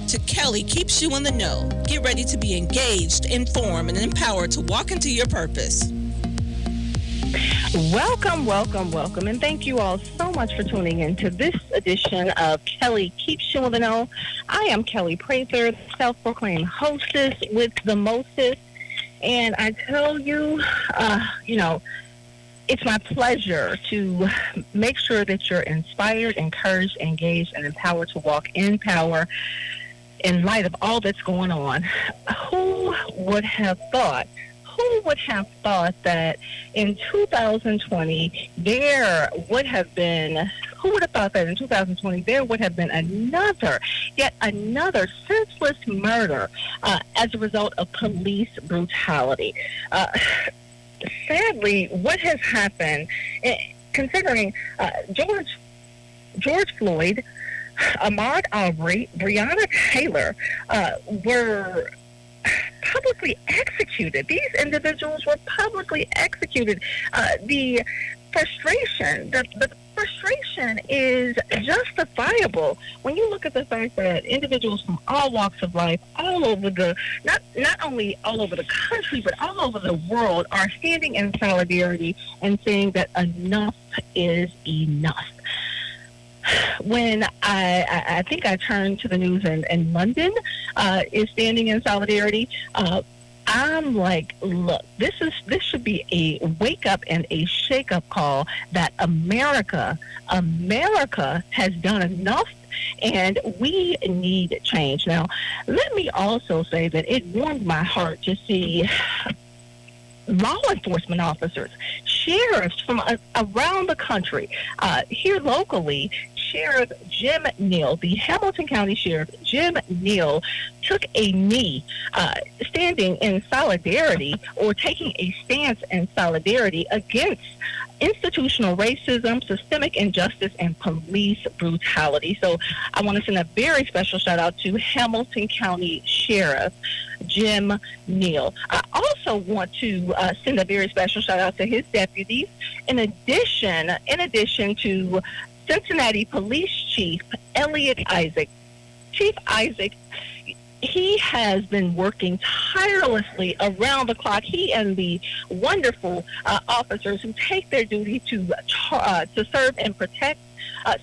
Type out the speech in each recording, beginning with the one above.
to Kelly Keeps You in the Know. Get ready to be engaged, informed, and empowered to walk into your purpose. Welcome, welcome, welcome, and thank you all so much for tuning in to this edition of Kelli Keeps You in the Know. I am Kelli Prather, self-proclaimed hostess with the mostest, and I tell you, it's my pleasure to make sure that you're inspired, encouraged, engaged, and empowered to walk in power in light of all that's going on. Who would have thought that in 2020 there would have been yet another senseless murder as a result of police brutality? Sadly, what has happened, considering George Floyd, Ahmaud Arbery, Breonna Taylor were publicly executed. These individuals were publicly executed. The frustration is justifiable when you look at the fact that individuals from all walks of life, all over not only all over the country, but all over the world, are standing in solidarity and saying that enough is enough. When I think I turned to the news and London is standing in solidarity, I'm like, look, this should be a wake up and a shake up call that America has done enough, and we need change. Now, let me also say that it warmed my heart to see law enforcement officers, sheriffs from around the country, here locally. Sheriff Jim Neal, the Hamilton County Sheriff Jim Neal, took a knee, standing in solidarity, or taking a stance in solidarity against institutional racism, systemic injustice, and police brutality. So I want to send a very special shout out to Hamilton County Sheriff Jim Neal. I also want to send a very special shout out to his deputies. In addition to Cincinnati Police Chief Elliot Isaac. Chief Isaac, he has been working tirelessly around the clock. He and the wonderful officers who take their duty to serve and protect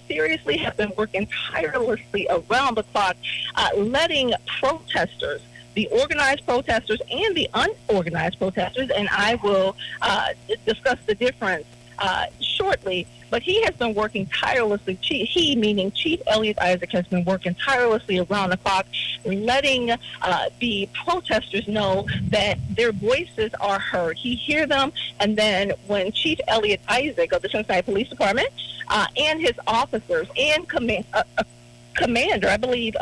seriously have been working tirelessly around the clock, letting protesters, the organized protesters and the unorganized protesters, and I will discuss the difference shortly, but he has been working tirelessly. He, meaning Chief Elliot Isaac, has been working tirelessly around the clock, letting the protesters know that their voices are heard. He hears them, and then when Chief Elliot Isaac of the Cincinnati Police Department and his officers and commander, I believe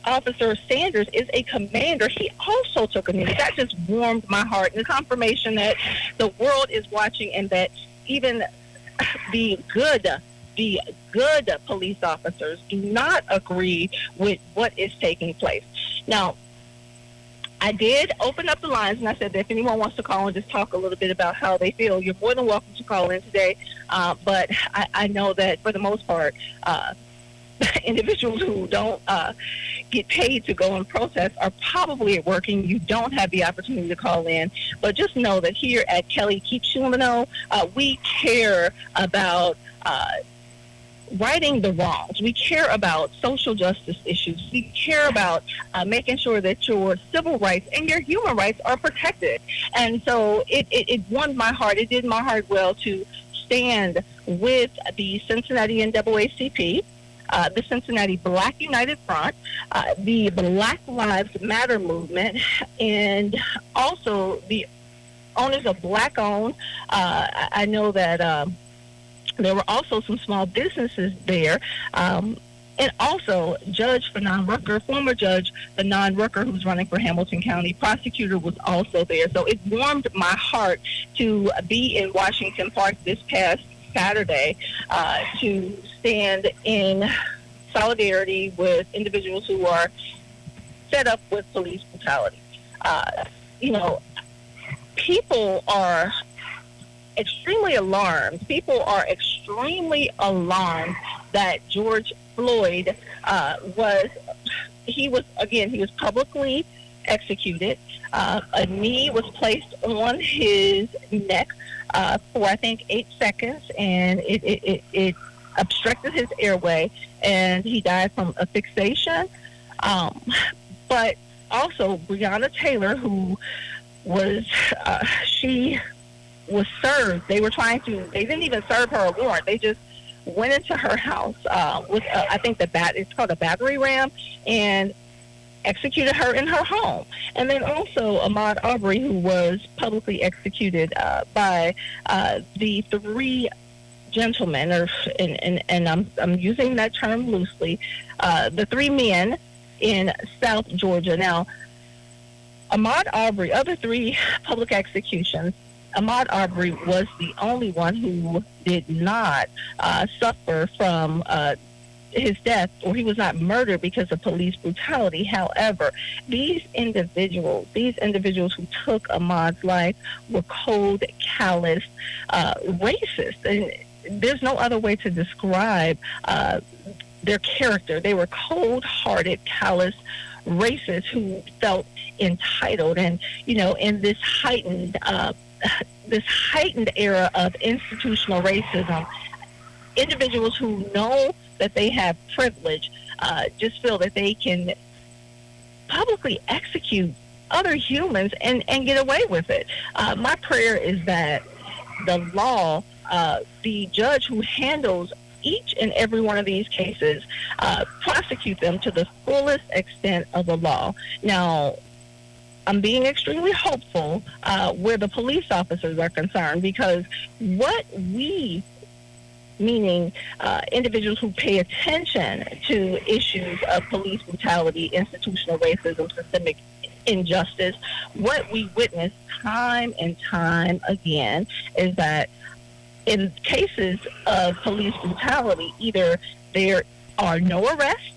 Officer Sanders is a commander, he also took a knee. That just warmed my heart, and the confirmation that the world is watching, and that even the good police officers do not agree with what is taking place. Now, I did open up the lines, and I said that if anyone wants to call and just talk a little bit about how they feel, you're more than welcome to call in today. But I know that for the most part, individuals who don't get paid to go and protest are probably at work, and you don't have the opportunity to call in. But just know that here at Kelli Keeps You in the Know, we care about righting the wrongs. We care about social justice issues. We care about making sure that your civil rights and your human rights are protected. And so it warmed my heart. It did my heart well to stand with the Cincinnati NAACP, the Cincinnati Black United Front, the Black Lives Matter movement, and also the owners of Black-owned. I know that there were also some small businesses there. And also Judge Fanon Rucker, former Judge Fanon Rucker, who's running for Hamilton County prosecutor, was also there. So it warmed my heart to be in Washington Park this past Saturday to stand in solidarity with individuals who are fed up with police brutality. People are extremely alarmed. People are extremely alarmed that George Floyd was he was publicly executed. A knee was placed on his neck for, I think, 8 seconds, and it obstructed his airway, and he died from asphyxiation. But also, Breonna Taylor, who was, she was served. They didn't even serve her a warrant. They just went into her house with, I think it's called a battery ram, and executed her in her home. And then also Ahmaud Arbery, who was publicly executed by the three gentlemen, and I'm using that term loosely, the three men in South Georgia. Now, Ahmaud Arbery, of the three public executions, Ahmaud Arbery was the only one who did not suffer from his death, or he was not murdered because of police brutality. However, these individuals who took Ahmaud's life were cold, callous, racist, and there's no other way to describe their character. They were cold-hearted, callous, racist who felt entitled, and in this heightened era of institutional racism, individuals who know that they have privilege just feel that they can publicly execute other humans and get away with it. My prayer is that the law, the judge who handles each and every one of these cases, prosecute them to the fullest extent of the law. Now, I'm being extremely hopeful where the police officers are concerned, because what we, meaning individuals who pay attention to issues of police brutality, institutional racism, systemic injustice, what we witness time and time again is that in cases of police brutality, either there are no arrests,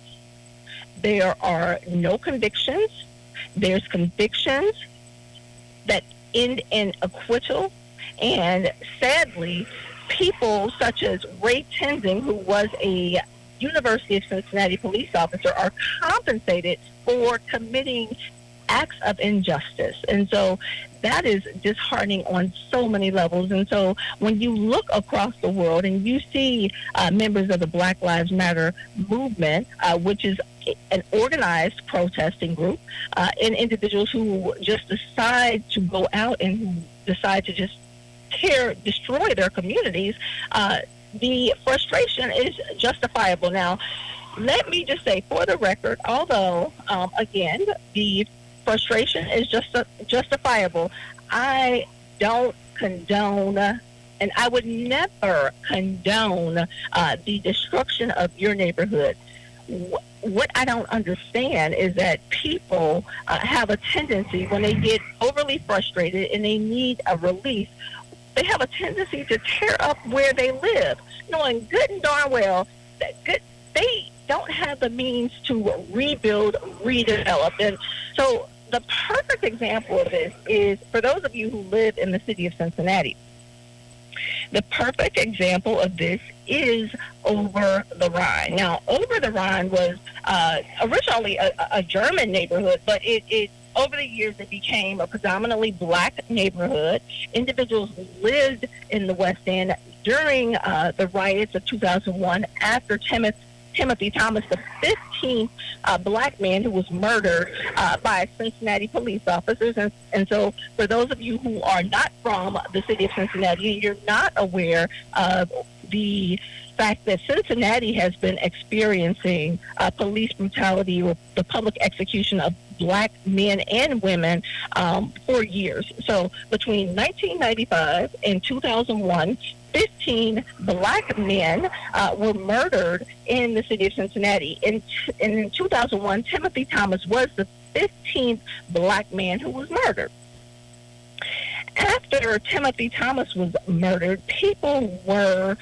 there are no convictions, there's convictions that end in acquittal, and sadly, people such as Ray Tenzing, who was a University of Cincinnati police officer, are compensated for committing acts of injustice. And so that is disheartening on so many levels. And so when you look across the world and you see members of the Black Lives Matter movement, which is an organized protesting group, and individuals who just decide to go out and who decide to just destroy their communities, the frustration is justifiable. Now, let me just say, for the record, although, again, the frustration is justifiable, I don't condone, and I would never condone the destruction of your neighborhood. What I don't understand is that people have a tendency, when they get overly frustrated and they need a release, they have a tendency to tear up where they live, knowing good and darn well that they don't have the means to rebuild, redevelop. And so the perfect example of this is, for those of you who live in the city of Cincinnati, the perfect example of this is Over the Rhine. Now, Over the Rhine was originally a German neighborhood, but it over the years, it became a predominantly black neighborhood. Individuals lived in the West End during the riots of 2001 after Timothy Thomas, the 15th black man who was murdered by Cincinnati police officers. And so for those of you who are not from the city of Cincinnati, and you're not aware of the fact that Cincinnati has been experiencing police brutality or the public execution of black men and women for years. So between 1995 and 2001, 15 black men were murdered in the city of Cincinnati. And in 2001, Timothy Thomas was the 15th black man who was murdered. After Timothy Thomas was murdered, people were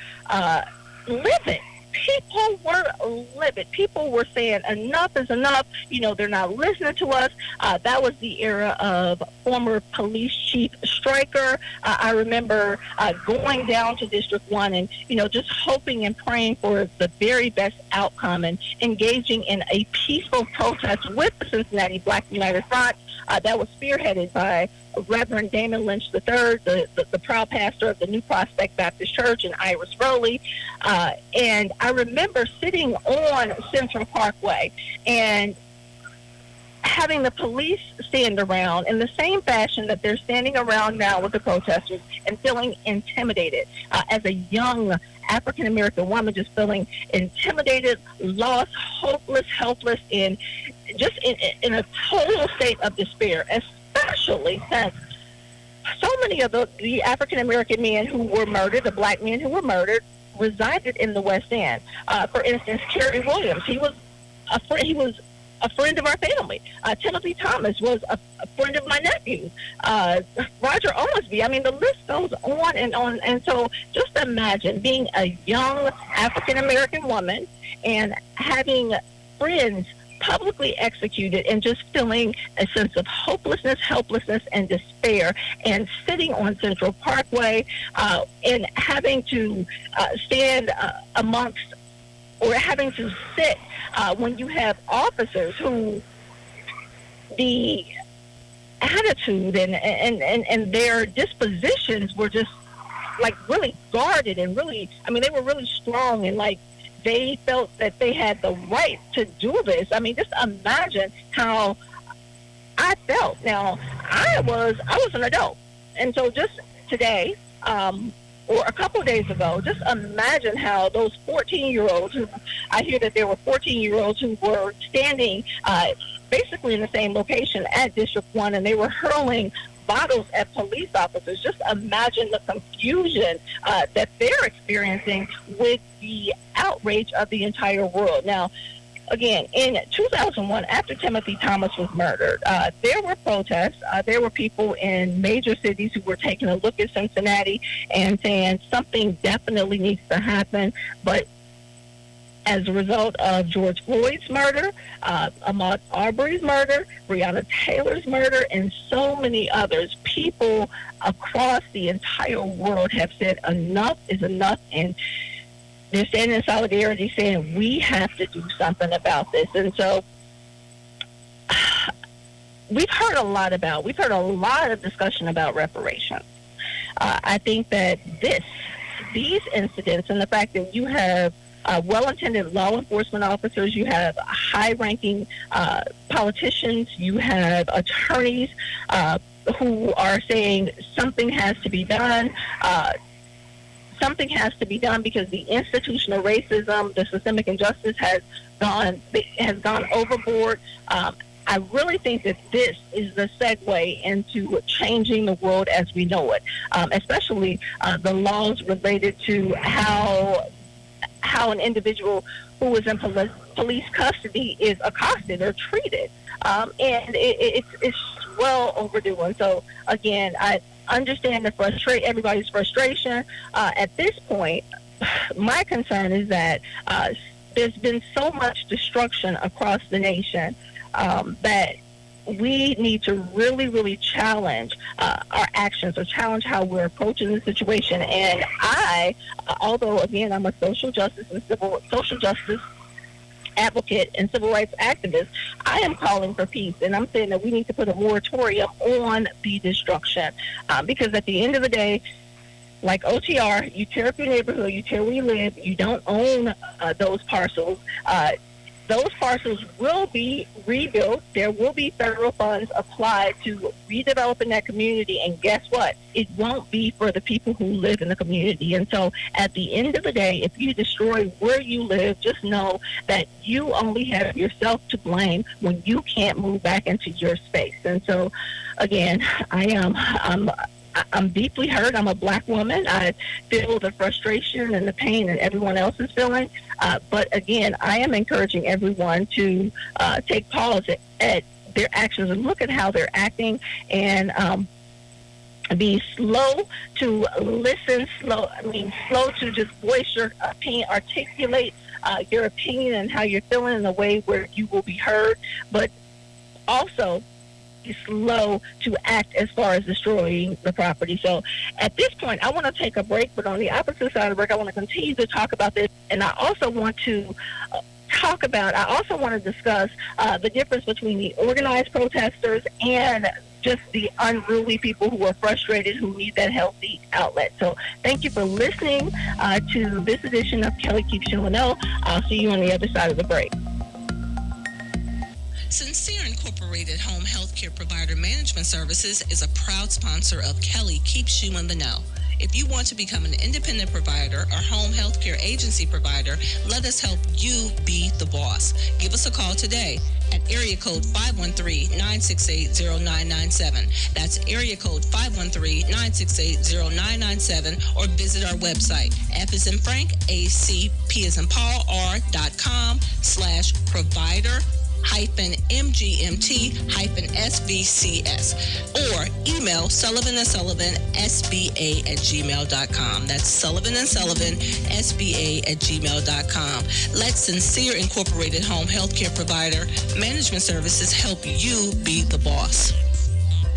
living. people were livid. People were saying enough is enough. They're not listening to us. That was the era of former police chief Stryker. I remember going down to District 1 and, just hoping and praying for the very best outcome and engaging in a peaceful protest with the Cincinnati Black United Front that was spearheaded by Reverend Damon Lynch III, the proud pastor of the New Prospect Baptist Church, and Iris Rowley. And I remember sitting on Central Parkway and having the police stand around in the same fashion that they're standing around now with the protesters and feeling intimidated. As a young African-American woman, just feeling intimidated, lost, hopeless, helpless, and just in a total state of despair, especially since so many of the African-American men who were murdered, the black men who were murdered, resided in the West End. For instance, Kerry Williams, he was a friend of our family. Timothy Thomas was a friend of my nephew. Roger Ormsby. I mean, the list goes on and on. And so just imagine being a young African-American woman and having friends publicly executed and just feeling a sense of hopelessness, helplessness, and despair, and sitting on Central Parkway and having to stand amongst or having to sit when you have officers who the attitude and their dispositions were just like really guarded and really, I mean, they were really strong and like they felt that they had the right to do this. I mean, just imagine how I felt. Now, I was an adult. And so just today, or a couple of days ago, just imagine how those 14-year-olds, I hear that there were 14-year-olds who were standing basically in the same location at District 1, and they were hurling bottles at police officers. Just imagine the confusion that they're experiencing with the outrage of the entire world. Now, again, in 2001, after Timothy Thomas was murdered, there were protests. There were people in major cities who were taking a look at Cincinnati and saying something definitely needs to happen. But as a result of George Floyd's murder, Ahmaud Arbery's murder, Breonna Taylor's murder, and so many others, people across the entire world have said enough is enough, and they're standing in solidarity saying we have to do something about this. And so we've heard a lot of discussion about reparations. I think that these incidents and the fact that you have well-intended law enforcement officers, you have high-ranking politicians, you have attorneys who are saying something has to be done. Something has to be done because the institutional racism, the systemic injustice has gone overboard. I really think that this is the segue into changing the world as we know it, especially the laws related to how an individual who is in police custody is accosted or treated. And it's well overdue. And so, again, I understand everybody's frustration. At this point, my concern is that there's been so much destruction across the nation that we need to really, really challenge our actions or challenge how we're approaching the situation. And although, again, I'm a social justice advocate and civil rights activist, I am calling for peace, and I'm saying that we need to put a moratorium on the destruction because at the end of the day, like OTR, you tear up your neighborhood, you tear where you live, you don't own those parcels. Those parcels will be rebuilt. There will be federal funds applied to redeveloping that community. And guess what? It won't be for the people who live in the community. And so at the end of the day, if you destroy where you live, just know that you only have yourself to blame when you can't move back into your space. And so, again, I'm deeply hurt. I'm a black woman. I feel the frustration and the pain that everyone else is feeling. But again, I am encouraging everyone to take pause at their actions and look at how they're acting and be slow to listen, slow to just voice your opinion, articulate your opinion and how you're feeling in a way where you will be heard, but also be slow to act as far as destroying the property. So at this point, I want to take a break, but on the opposite side of the break, I want to continue to talk about this, and I also want to discuss the difference between the organized protesters and just the unruly people who are frustrated, who need that healthy outlet. So thank you for listening to this edition of Kelli Keeps You in the Know. I'll see you on the other side of the break. Sincere Incorporated Home Healthcare Provider Management Services is a proud sponsor of Kelli Keeps You in the Know. If you want to become an independent provider or home healthcare agency provider, let us help you be the boss. Give us a call today at area code 513-968-0997. That's area code 513-968-0997, or visit our website, F as in Frank, ACP as in Paul, R.com/provider MGMT-SVCS, or email sullivanandsullivансba@gmail.com. That's sullivanandsullivансba@gmail.com. Let Sincere Incorporated Home Healthcare Provider Management Services help you be the boss.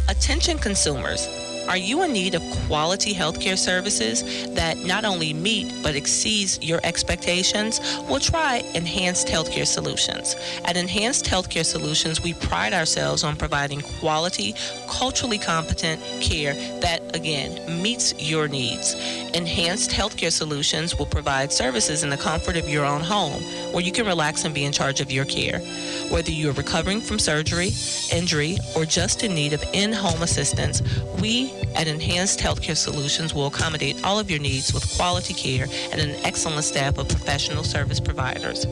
Attention consumers. Are you in need of quality healthcare services that not only meet but exceeds your expectations? Well, try Enhanced Healthcare Solutions. At Enhanced Healthcare Solutions, we pride ourselves on providing quality, culturally competent care that, again, meets your needs. Enhanced Healthcare Solutions will provide services in the comfort of your own home, where you can relax and be in charge of your care. Whether you're recovering from surgery, injury, or just in need of in-home assistance, we at Enhanced Healthcare Solutions will accommodate all of your needs with quality care and an excellent staff of professional service providers.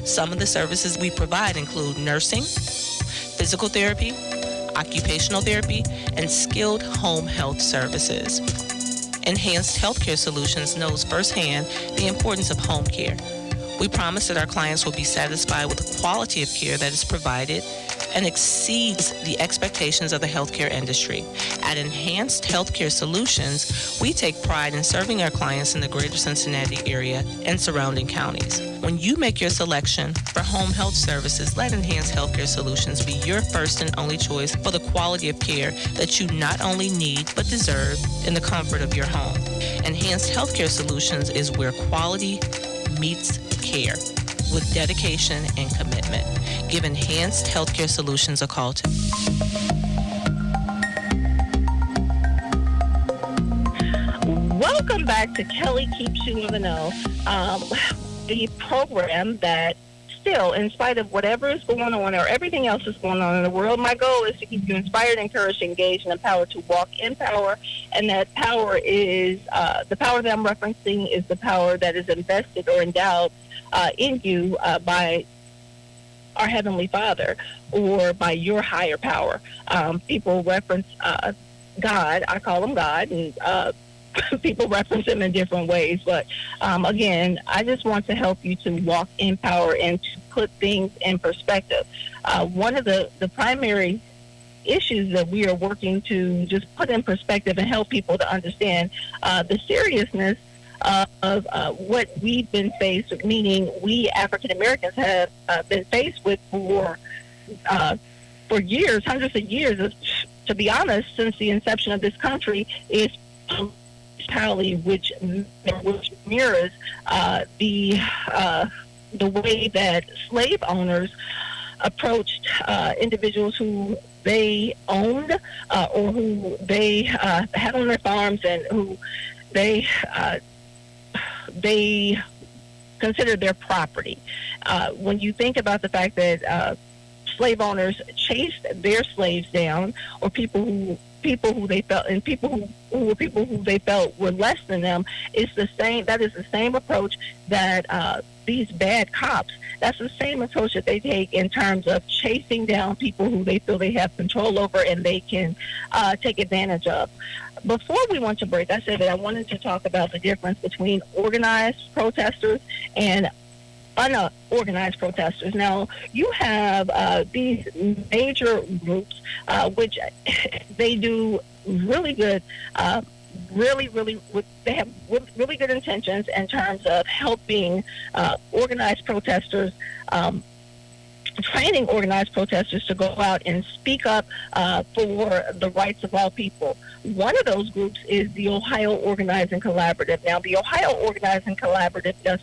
Some of the services we provide include nursing, physical therapy, occupational therapy, and skilled home health services. Enhanced Healthcare Solutions knows firsthand the importance of home care. We promise that our clients will be satisfied with the quality of care that is provided and exceeds the expectations of the healthcare industry. At Enhanced Healthcare Solutions, we take pride in serving our clients in the greater Cincinnati area and surrounding counties. When you make your selection for home health services, let Enhanced Healthcare Solutions be your first and only choice for the quality of care that you not only need but deserve in the comfort of your home. Enhanced Healthcare Solutions is where quality meets care with dedication and commitment. Give Enhanced Healthcare Solutions a call today. Welcome back to Kelli Keeps You in the Know, the program that still, in spite of whatever is going on or everything else is going on in the world, my goal is to keep you inspired, encouraged, engaged, and empowered to walk in power. And that power is, the power that I'm referencing is the power that is invested or endowed in you by our Heavenly Father or by your higher power. People reference God. I call him God, and people reference him in different ways. But again, I just want to help you to walk in power and to put things in perspective. One of the primary issues that we are working to just put in perspective and help people to understand the seriousness of what we've been faced with, meaning we African Americans have been faced with for years, hundreds of years. To be honest, since the inception of this country, is which mirrors the way that slave owners approached individuals who they owned or who they had on their farms and who they considered their property. When you think about the fact that slave owners chased their slaves down, or people who they felt were less than them, that is the same approach that these bad cops, that's the same approach that they take in terms of chasing down people who they feel they have control over and they can take advantage of. Before we went to break, I said that I wanted to talk about the difference between organized protesters and unorganized protesters. Now, you have these major groups, which they do really good, they have really good intentions in terms of helping organized protesters. Training organized protesters to go out and speak up for the rights of all people. One of those groups is the Ohio Organizing Collaborative. Now, the Ohio Organizing Collaborative does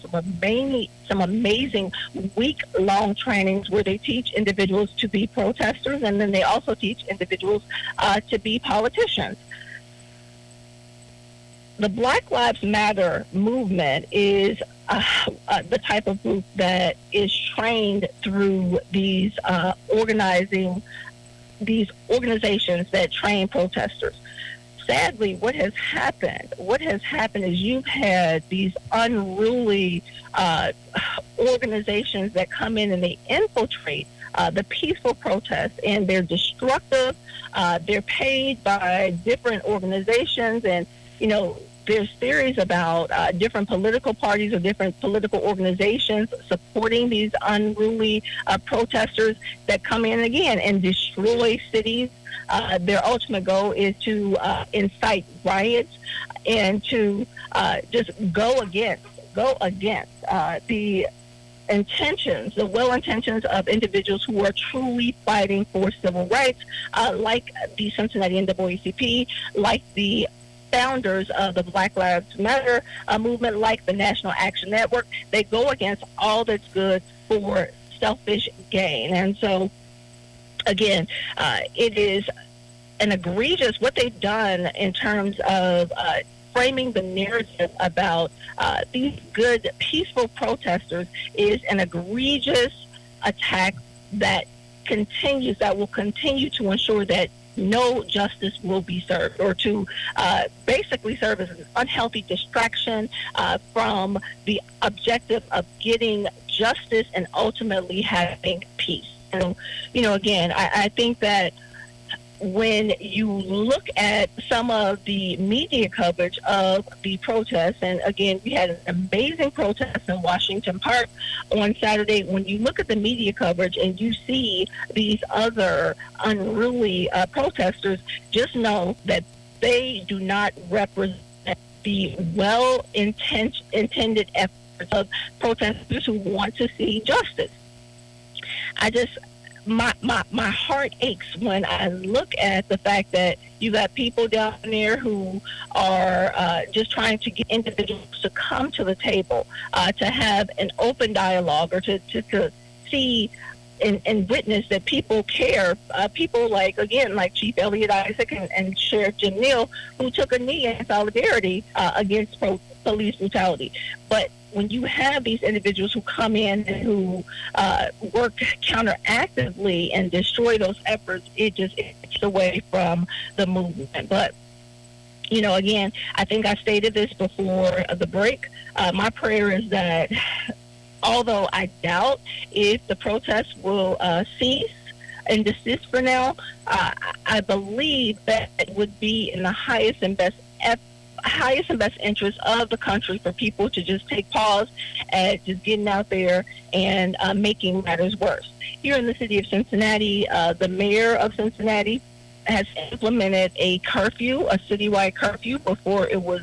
some amazing week-long trainings where they teach individuals to be protesters, and then they also teach individuals to be politicians. The Black Lives Matter movement is the type of group that is trained through these organizations that train protesters. Sadly, what has happened is you've had these unruly organizations that come in and they infiltrate the peaceful protests, and they're destructive. They're paid by different organizations, and there's theories about different political parties or different political organizations supporting these unruly protesters that come in again and destroy cities. Their ultimate goal is to incite riots and to just go against the intentions, the well intentions of individuals who are truly fighting for civil rights, like the Cincinnati NAACP, like the founders of the Black Lives Matter movement, like the National Action Network. They go against all that's good for selfish gain. And so, again, it is an egregious, what they've done in terms of framing the narrative about these good, peaceful protesters is an egregious attack that will continue to ensure that no justice will be served, or to basically serve as an unhealthy distraction from the objective of getting justice and ultimately having peace. And, again, I think that when you look at some of the media coverage of the protests, and again, we had an amazing protest in Washington Park on Saturday. When you look at the media coverage and you see these other unruly protesters, just know that they do not represent the well-intended efforts of protesters who want to see justice. My heart aches when I look at the fact that you got people down there who are just trying to get individuals to come to the table, to have an open dialogue, or to see and witness that people care. People like Chief Elliot Isaac and Sheriff Jim Neal, who took a knee in solidarity against police brutality. But when you have these individuals who come in and who work counteractively and destroy those efforts, it just takes away from the movement. But, again, I think I stated this before the break. My prayer is that, although I doubt if the protests will cease and desist for now, I believe that it would be in the highest and best interest of the country for people to just take pause at just getting out there and making matters worse. Here in the city of Cincinnati, the mayor of Cincinnati has implemented a curfew, a citywide curfew. Before it was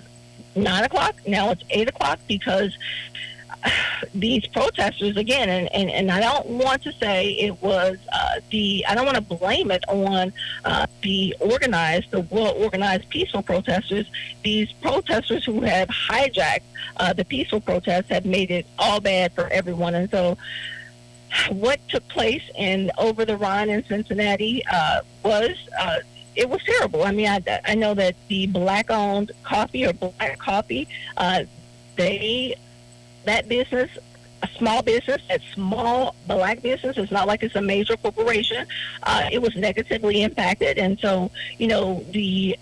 9 o'clock, now it's 8 o'clock, because these protesters, again, and I don't want to say it was I don't want to blame it on the well-organized peaceful protesters. These protesters who have hijacked the peaceful protests have made it all bad for everyone. And so what took place over the Rhine in Cincinnati was terrible. I mean, I know that the Black-owned coffee, or Black Coffee, that business, a small business, that small Black business, it's not like it's a major corporation. It was negatively impacted. And so, the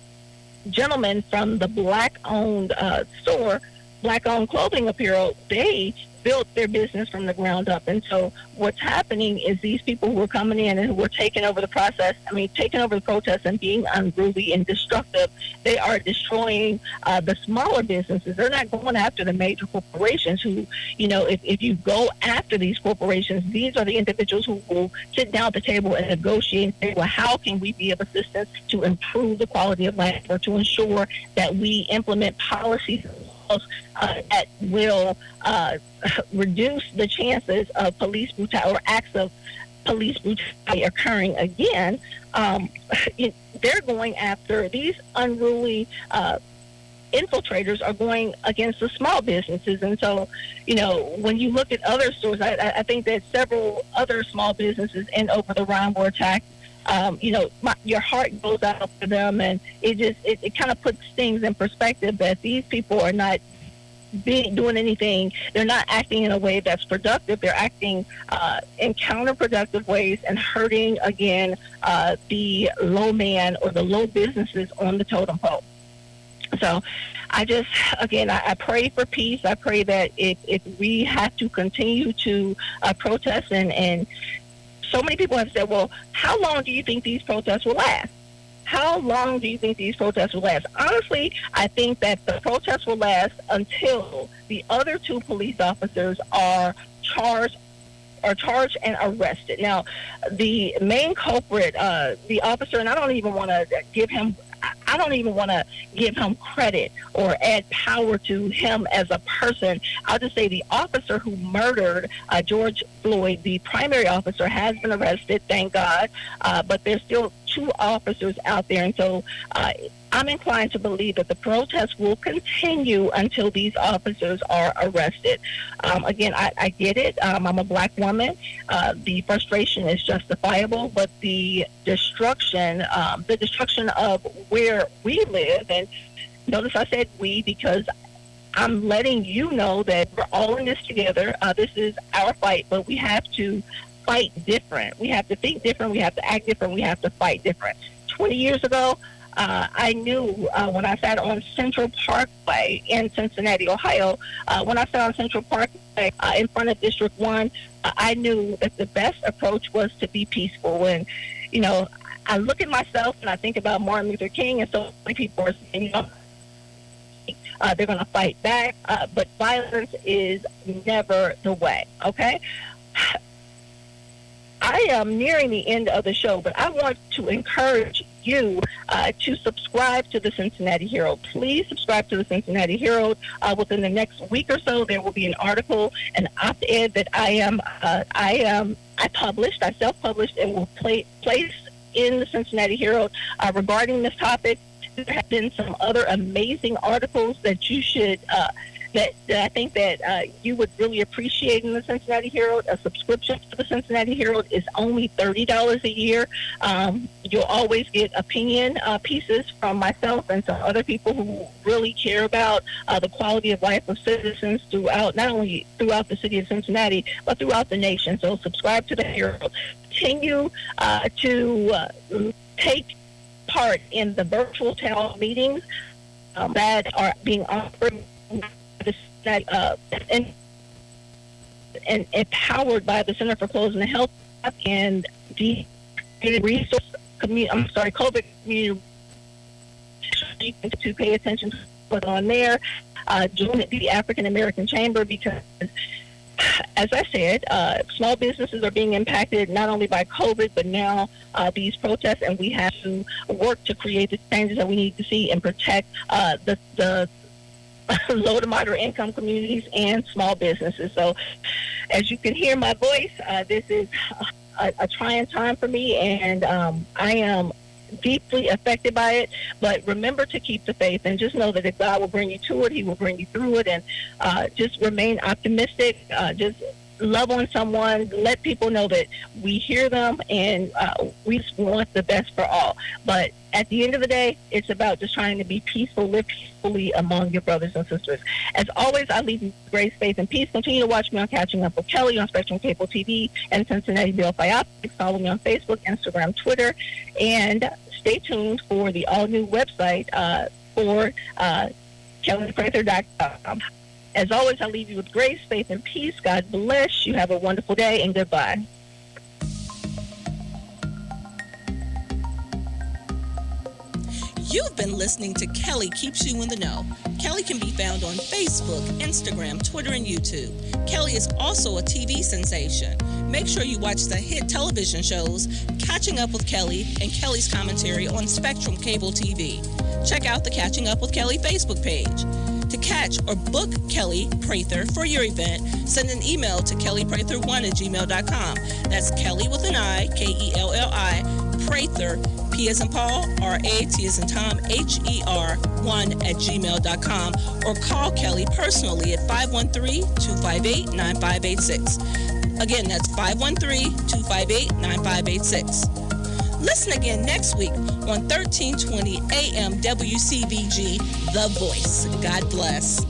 gentleman from the Black-owned store, Black-owned clothing apparel, they built their business from the ground up. And so what's happening is these people who are coming in and who are taking over the process, taking over the protest and being unruly and destructive, they are destroying the smaller businesses. They're not going after the major corporations who, if you go after these corporations, these are the individuals who will sit down at the table and negotiate and say, well, how can we be of assistance to improve the quality of life or to ensure that we implement policies that will reduce the chances of police brutality or acts of police brutality occurring again. They're going after these unruly infiltrators are going against the small businesses. And so, when you look at other stores, I think that several other small businesses in Over the Rhine were attacked. Your heart goes out to them, and it kind of puts things in perspective that these people are not doing anything. They're not acting in a way that's productive. They're acting in counterproductive ways and hurting, again, the low man or the low businesses on the totem pole. So I pray for peace. I pray that if we have to continue to protest, and so many people have said, well, how long do you think these protests will last? How long do you think these protests will last? Honestly, I think that the protests will last until the other two police officers are charged and arrested. Now, the main culprit, the officer, and I don't even want to give him credit or add power to him as a person. I'll just say the officer who murdered George Floyd, the primary officer, has been arrested, thank God, but there's still two officers out there. And so I'm inclined to believe that the protests will continue until these officers are arrested. Again, I get it. I'm a black woman. The frustration is justifiable, but the destruction of where we live, and notice I said we because I'm letting you know that we're all in this together. This is our fight, but we have to fight different. We have to think different. We have to act different. We have to fight different. 20 years ago, I knew when I sat on Central Parkway in Cincinnati, Ohio, when I sat on Central Parkway in front of District 1, I knew that the best approach was to be peaceful. And, I look at myself and I think about Martin Luther King, and so many people are saying, they're going to fight back, but violence is never the way, okay? I am nearing the end of the show, but I want to encourage you to subscribe to the Cincinnati Herald. Please subscribe to the Cincinnati Herald. Within the next week or so, there will be an article, an op-ed that I self-published and will place in the Cincinnati Herald regarding this topic. There have been some other amazing articles that you should that I think that you would really appreciate in the Cincinnati Herald. A subscription to the Cincinnati Herald is only $30 a year. You'll always get opinion pieces from myself and some other people who really care about the quality of life of citizens not only throughout the city of Cincinnati, but throughout the nation. So subscribe to the Herald. Continue to take part in the virtual town meetings that are being offered and empowered by the Center for Closing the Health and the resource COVID community to pay attention to what's on there. Join the African American Chamber because, as I said, small businesses are being impacted not only by COVID, but now these protests, and we have to work to create the changes that we need to see and protect the low to moderate income communities and small businesses. So as you can hear my voice, this is a trying time for me, and I am deeply affected by it. But remember to keep the faith, and just know that if God will bring you to it, he will bring you through it. And just remain optimistic. Just love on someone. Let people know that we hear them, and we just want the best for all. But at the end of the day, it's about just trying to be peaceful, live peacefully among your brothers and sisters. As always, I leave you with grace, faith, and peace. Continue to watch me on Catching Up with Kelli on Spectrum Cable TV and Cincinnati Bill Optics. Follow me on Facebook, Instagram, Twitter, and stay tuned for the all-new website for KelliPrather.com. As always, I leave you with grace, faith, and peace. God bless. You have a wonderful day, and goodbye. You've been listening to Kelli Keeps You in the Know. Kelli can be found on Facebook, Instagram, Twitter, and YouTube. Kelli is also a TV sensation. Make sure you watch the hit television shows Catching Up with Kelli and Kelli's commentary on Spectrum Cable TV. Check out the Catching Up with Kelli Facebook page. To catch or book Kelli Prather for your event, send an email to kelliprather1@gmail.com. That's Kelli with an I, Kelli, Prather, P as in Paul, R-A, T as in Tom, H-E-R, 1@gmail.com, or call Kelli personally at 513-258-9586. Again, that's 513-258-9586. Listen again next week on 1320 AM WCVG, The Voice. God bless.